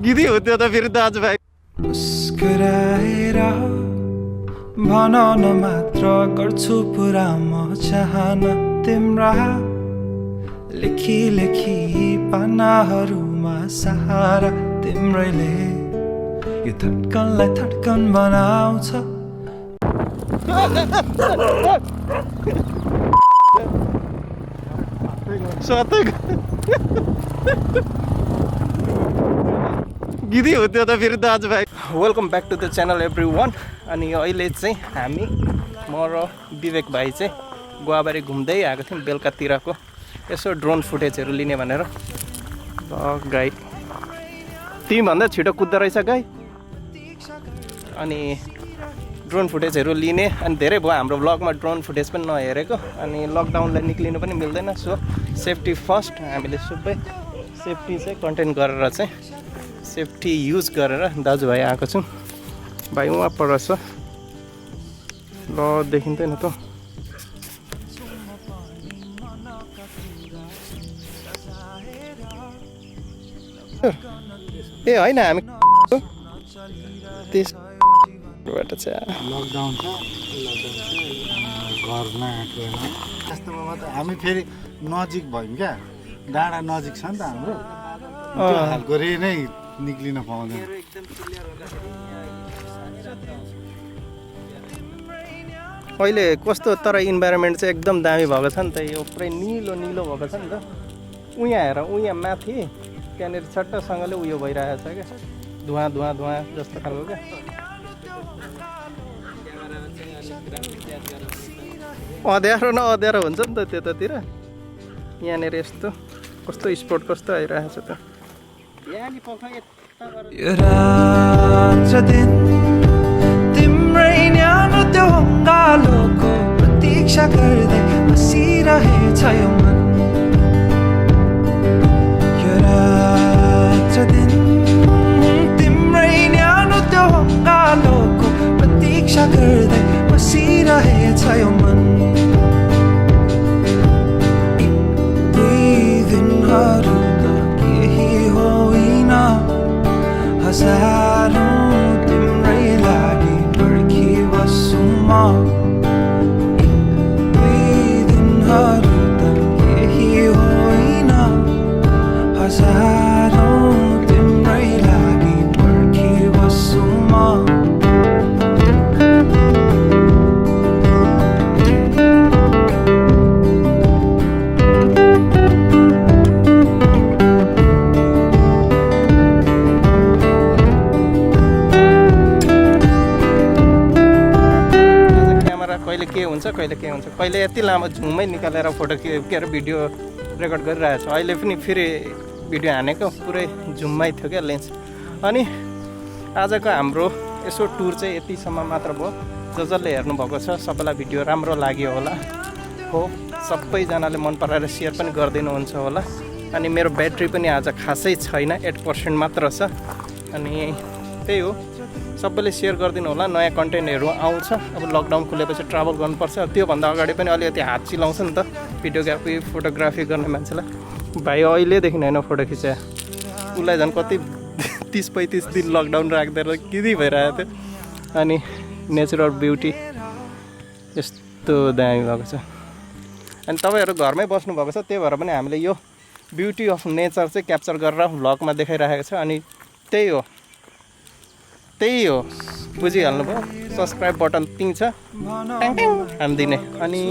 गिदी हो त्यो त फेरि दाजुभाइ मुस्कुराएर भन न मात्र गर्छु पुरा म चाहना तिम्रा लेखी लेखी पानाहरूमा सहारा तिम्रैले यो धड्कनलाई धड्कन बनाउँछ गिदी हो त्यो त फेरि दाजुभाइ welcome back to the channel everyone. अनि अहिले चाहिँ हामी म र विवेक भाइ चाहिँ गोवाबारी घुम्दै आएको थियौँ बेलुकातिरको यसो ड्रोन फुटेजहरू लिने भनेर। गाई तिमीभन्दा छिटो कुद्दो रहेछ गाई। अनि ड्रोन फुटेजहरू लिने अनि धेरै भयो हाम्रो ब्लगमा ड्रोन फुटेज पनि नहेरेको। अनि लकडाउनलाई निक्लिनु पनि मिल्दैन, सो सेफ्टी फर्स्ट। हामीले सबै सेफ्टी चाहिँ कन्टेन गरेर चाहिँ सेफ्टी युज गरेर दाजुभाइ आएको छौँ। भाइ उहाँ पर छ ल, देखिँदैन त। ए होइन हामी त्यसबाट चाहिँ लकडाउन छ घरमा आएको त्यस्तोमा त हामी फेरि नजिक भयौँ क्या, डाँडा नजिक छ नि त हाम्रो, त्यो खालको रे नै निक्लिन पाउँदैन। अहिले कस्तो तर इन्भाइरोमेन्ट चाहिँ एकदम दामी भएको छ नि त, यो पुरै निलो निलो भएको छ नि त। उहाँ हेर, उहाँ माथि त्यहाँनिर छट्टसँगले उयो भइरहेको छ क्या, धुवा धुवा धुवा जस्तो खालको क्या। अँध्यारो न अँध्यारो हुन्छ नि त त्यतातिर। यहाँनिर यस्तो कस्तो स्पोट कस्तो आइरहेको छ त। यो रात र दिन तिम्रै न्यानो त्यो अङ्गालोको प्रतीक्षा गर्दै बसिरहेछ यो मन। यो रात र दिन तिम्रै न्यानो त्यो अङ्गालोको प्रतीक्षा गर्दै बसिरहेछ यो मन। दुई दिनहरू त केही होइन, हजारौँ तिम्रै लागि पर्खिबस्छु म। दुई दिनहरू त केही होइन, हजारौँ तिम्रै लागि पर्खिबस्छु म। कहिले के हुन्छ कहिले के हुन्छ, कहिले यति लामो झुममै निकालेर फोटो के अरे भिडियो रेकर्ड गरिरहेको छु। अहिले पनि फेरि भिडियो हानेको पुरै झुममै थियो क्या लेन्स। अनि आजको हाम्रो यसो टुर चाहिँ यतिसम्म मात्र भयो। जसले हेर्नुभएको छ सबैलाई भिडियो राम्रो लाग्यो होला, हो सबैजनाले मन पराएर सेयर पनि गरिदिनुहुन्छ होला। अनि मेरो ब्याट्री पनि आज खासै छैन, 8% मात्र छ। अनि त्यही हो, सबैले सेयर गरिदिनु होला। नयाँ कन्टेन्टहरू आउँछ। अब लकडाउन खुलेपछि ट्राभल गर्नुपर्छ, त्योभन्दा अगाडि पनि अलिकति हात चिलाउँछ नि त भिडियोग्राफी फोटोग्राफी गर्ने मान्छेलाई। भाइ अहिलेदेखि होइन फोटो खिचायो, उसलाई झन् कति 30-35 दिन लकडाउन राख्दैन किदी भइरहेको थियो। अनि नेचुरल ब्युटी यस्तो दामी भएको छ। अनि तपाईँहरू घरमै बस्नुभएको छ, त्यही भएर पनि हामीले यो ब्युटी अफ नेचर चाहिँ क्याप्चर गरेर भ्लगमा देखाइरहेको छ। अनि त्यही हो बुझिहाल्नुभयो। सब्सक्राइब बटन पिङ छ हानिदिने। अनि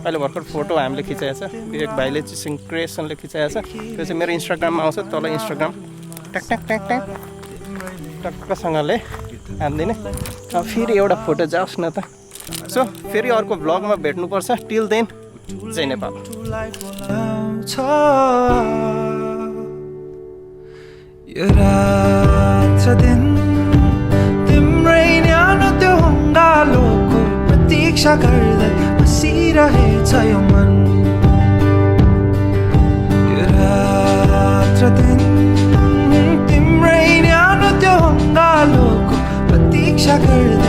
अहिले भर्खर फोटो हामीले खिचाएको छ, विवेक भाइले चाहिँ क्रिएसनले खिचाएको छ। त्यो चाहिँ मेरो इन्स्टाग्राममा आउँछ, तल इन्स्टाग्राम ट्याक ट्याक ट्याक ट्याक टक्कसँगले हानिदिने। अब फेरि एउटा फोटो जाओस् न त। सो फेरि अर्को भ्लगमा भेट्नुपर्छ। टिल देन जय नेपाल। यो रात र दिन तिम्रै न्यानो त्यो अङ्गालोको प्रतीक्षा गर्दै बसिरहेछ यो मन। यो रात र दिन तिम्रै न्यानो त्यो अङ्गालोको प्रतीक्षा गर्दै